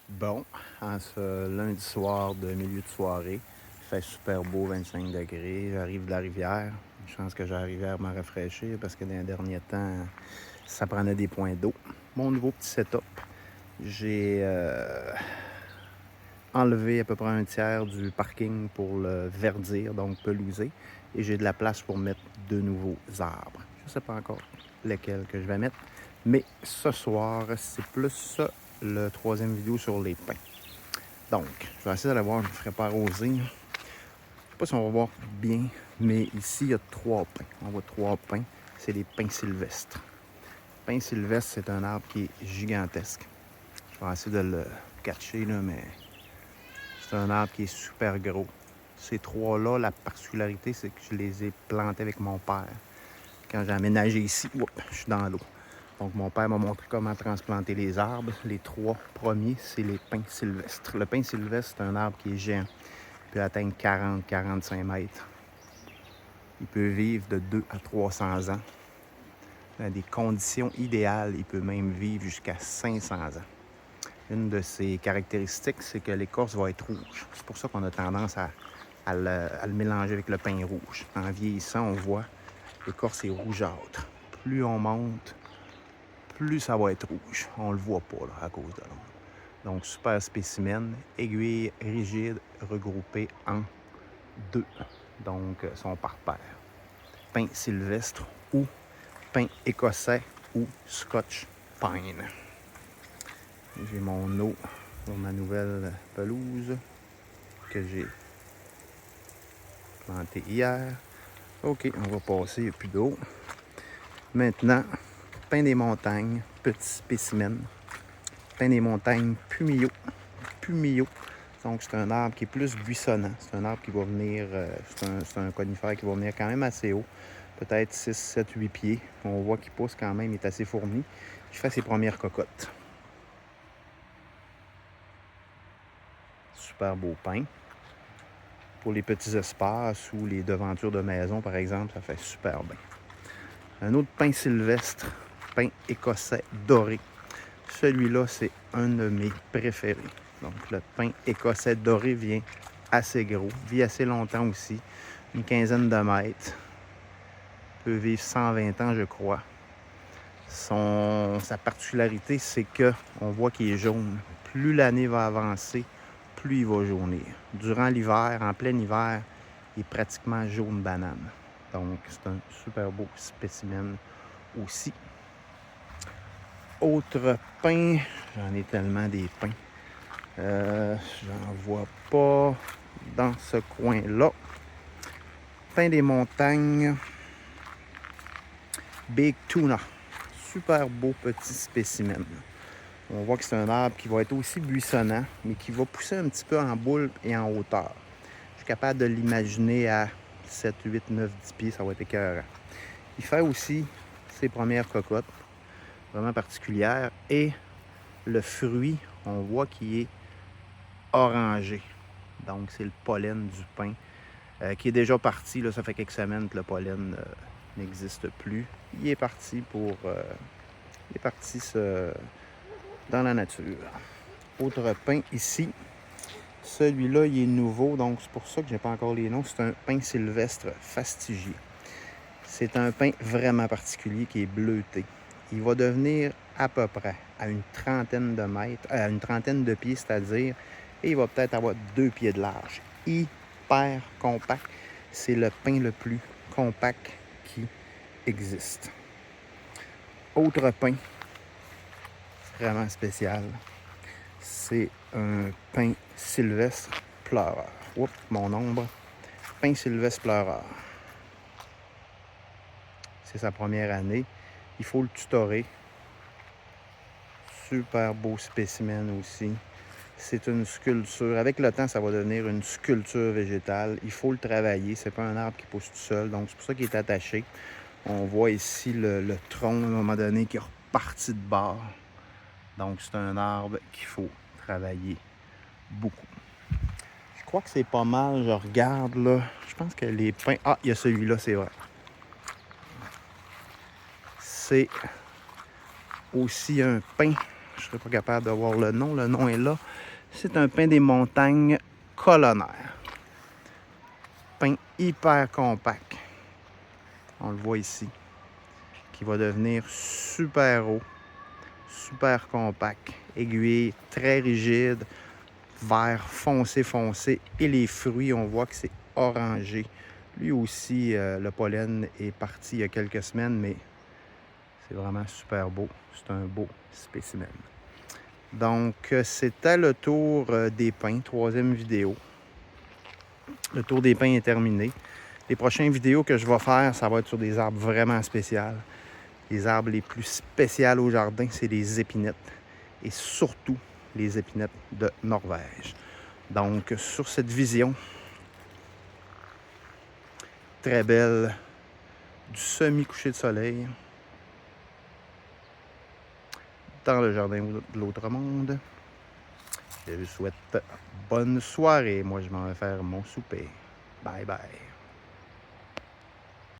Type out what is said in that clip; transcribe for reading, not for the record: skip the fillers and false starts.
Bon, en ce lundi soir de milieu de soirée, il fait super beau, 25 degrés. J'arrive de la rivière. Une chance que j'ai la rivière me rafraîchir parce que dans les derniers temps, ça prenait des points d'eau. Mon nouveau petit setup, j'ai enlevé à peu près un tiers du parking pour le verdir, donc pelouser. Et j'ai de la place pour mettre de nouveaux arbres. Je ne sais pas encore lesquels que je vais mettre. Mais ce soir, c'est plus ça, le troisième vidéo sur les pins. Donc, je vais essayer d'aller voir, je ne ferai pas arroser. Je ne sais pas si on va voir bien, mais ici, il y a 3 pins. On voit 3 pins. C'est des pins sylvestres. Le pin sylvestre, c'est un arbre qui est gigantesque. Je vais essayer de le catcher, là, mais c'est un arbre qui est super gros. Ces 3-là, la particularité, c'est que je les ai plantés avec mon père. Quand j'ai aménagé ici, je suis dans l'eau. Donc, mon père m'a montré comment transplanter les arbres. Les 3 premiers, c'est les pins sylvestres. Le pin sylvestre, c'est un arbre qui est géant. Il peut atteindre 40-45 mètres. Il peut vivre de 2 à 300 ans. Dans des conditions idéales, il peut même vivre jusqu'à 500 ans. Une de ses caractéristiques, c'est que l'écorce va être rouge. C'est pour ça qu'on a tendance à le mélanger avec le pin rouge. En vieillissant, on voit l'écorce est rougeâtre. Plus on monte, plus ça va être rouge. On le voit pas là, à cause de l'ombre. Donc, super spécimen, aiguille rigide regroupée en 2. Donc, sont par paire. Pin sylvestre ou pin écossais ou Scotch Pine. J'ai mon eau sur ma nouvelle pelouse que j'ai plantée hier. OK, on va passer, il n'y a plus d'eau. Maintenant, pin des montagnes, petit spécimen. Pin des montagnes Pumilio. Pumilio. Donc, c'est un arbre qui est plus buissonnant. C'est un arbre qui va venir, c'est un conifère qui va venir quand même assez haut. Peut-être 6, 7, 8 pieds. On voit qu'il pousse quand même, il est assez fourni. Il fait ses premières cocottes. Super beau pin. Pour les petits espaces ou les devantures de maison, par exemple, ça fait super bien. Un autre pin sylvestre, pin écossais doré. Celui-là, c'est un de mes préférés. Donc, le pin écossais doré vient assez gros, vit assez longtemps aussi, une quinzaine de mètres. Peut vivre 120 ans, je crois. Sa particularité, c'est qu'on voit qu'il est jaune. Plus l'année va avancer, plus il va jaunir. Durant l'hiver, en plein hiver, il est pratiquement jaune banane. Donc, c'est un super beau spécimen aussi. Autre pin, j'en ai tellement des pins. J'en vois pas dans ce coin-là. Pin des montagnes, Big Tuna. Super beau petit spécimen. On voit que c'est un arbre qui va être aussi buissonnant, mais qui va pousser un petit peu en boule et en hauteur. Je suis capable de l'imaginer à 7, 8, 9, 10 pieds, ça va être écœurant. Il fait aussi ses premières cocottes, vraiment particulières, et le fruit, on voit qu'il est orangé. Donc, c'est le pollen du pin qui est déjà parti. Là, ça fait quelques semaines que le pollen n'existe plus. Il est parti dans la nature. Autre pin ici. Celui-là, il est nouveau, donc c'est pour ça que je n'ai pas encore les noms. C'est un pin sylvestre fastigié. C'est un pin vraiment particulier qui est bleuté. Il va devenir à peu près à une trentaine de mètres, à une trentaine de pieds, c'est-à-dire, et il va peut-être avoir 2 pieds de large. Hyper compact. C'est le pin le plus compact qui existe. Autre pin vraiment spécial, c'est un pin sylvestre pleureur. Oups, mon ombre. Pin sylvestre pleureur. C'est sa première année. Il faut le tutorer. Super beau spécimen aussi. C'est une sculpture. Avec le temps, ça va devenir une sculpture végétale. Il faut le travailler. C'est pas un arbre qui pousse tout seul. Donc, c'est pour ça qu'il est attaché. On voit ici le tronc, à un moment donné, qui est reparti de bord. Donc, c'est un arbre qu'il faut travailler beaucoup. Je crois que c'est pas mal. Je regarde, là. Je pense que les pins... Ah, il y a celui-là, c'est vrai. C'est aussi un pin je ne serais pas capable d'avoir le nom. Le nom est là. C'est un pin des montagnes colonnaire. Pin hyper compact. On le voit ici. Qui va devenir super haut, super compact. Aiguille très rigide, vert foncé. Et les fruits, on voit que c'est orangé. Lui aussi, le pollen est parti il y a quelques semaines, mais c'est vraiment super beau. C'est un beau spécimen. Donc, c'était le tour des pins, 3e vidéo. Le tour des pins est terminé. Les prochaines vidéos que je vais faire, ça va être sur des arbres vraiment spéciaux. Les arbres les plus spéciaux au jardin, c'est les épinettes. Et surtout, les épinettes de Norvège. Donc, sur cette vision très belle du semi-coucher de soleil dans le jardin de l'autre monde, je vous souhaite bonne soirée. Moi, je m'en vais faire mon souper. Bye bye.